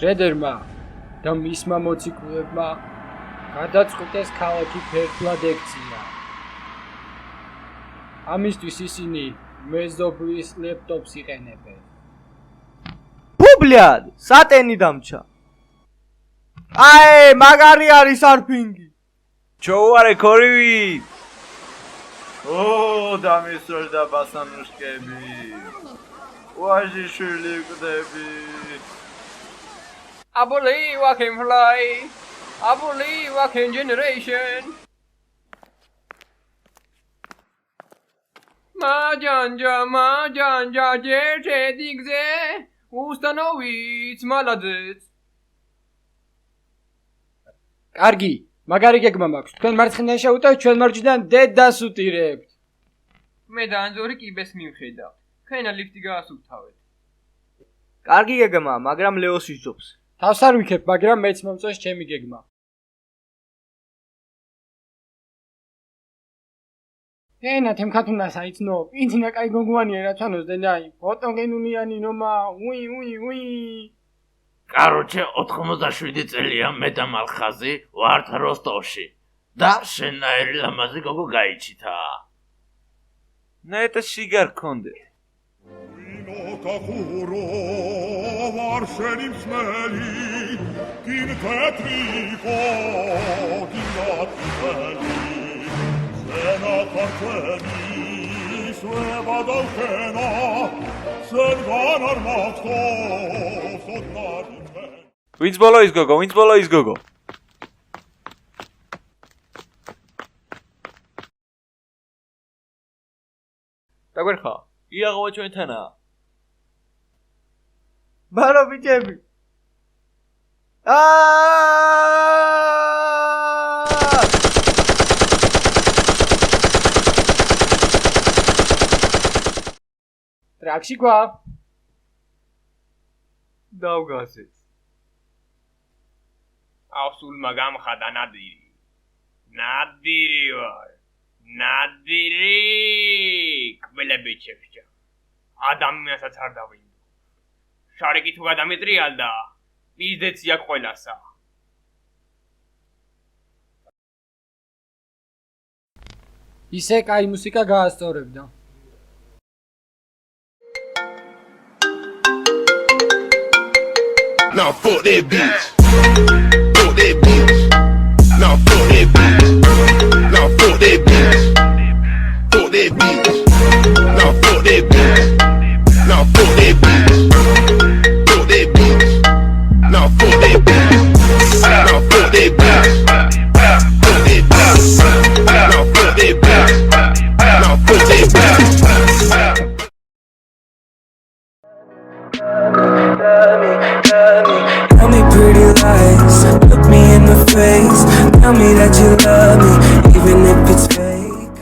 შრედერმა და მისმა მოციქულებმა გადაწყვიტეს ქალაქი ფერფლად ექცია. ამისთვის ისინი მეზობლის ლეპტოპს იყენებენ. ბუბლიად, სატენი დამჩა. აი, მაგარი არის არფინგი. ჩოუარე ქორივი. დამისროლ და ბასანუშკები. ვაჟი შვილი გდები. I believe I can fly. I believe I can generation. Majanja, jeje digze. Ustanovits maladets. კარგი, მაგარი გეგმა მაქვს. თქვენ მარცხნიდან შევუტევთ, ჩვენ მარჯვნიდან დედას უტირებთ. მე და ანზორი კიბეს მივხედავთ. ქენა ლიფტი გაასუფთავეთ. კარგი გეგმა, მაგრამ ლეოს ისჯობს. თავს არ ვიქებ, მაგრამ მეც მომწონს ჩემი გეგმა. ენა თემქათუნას აიცნო, პინცინა კაი გოგوانია რაცანოს დენაი. ფოტოგენუნიანი ნომა, უი. Короче, 87 წელია მე და მალხაზი ვართ როსტოვში და შენაერი ლამაზი გოგო გაიჩითა. ნეტა შიგარ გქონდეთ. Kakuro varşenim smeli Kin tetriko Kinatmeli Sena karteni Sveba dalkena Sen ganar maksto Sodnar ვინც ბოლო ის გოგო? დაგვერხა? იაღო ჩვენთანა. ბარო ბიჭები. ტრაქში გვა. დავგაზეთ. ავსულმა გამხადა ნადირი. ნადირი ვარ. ნადირი. ყველა ბიჭებია. ადამიანსაც არ დავინდო. შარიკი თუ გადამეტრიალდა, პიზდეც აქვს ყველასა. ისე კაი მუსიკა გაასწორებდა. Now fuck that bitch. Fuck that bitch. Now fuck that bitch. Now fuck that bitch. Fuck that bitch. Now fuck that bitch. Now fuck that bitch. Fuck that bitch. Now fuck that bitch. Now fuck that bitch. Fuck that bitch. Now fuck that bitch. Now fuck that bitch. Tell me pretty lies, look me in the face. Tell me that you love me, even if it's fake.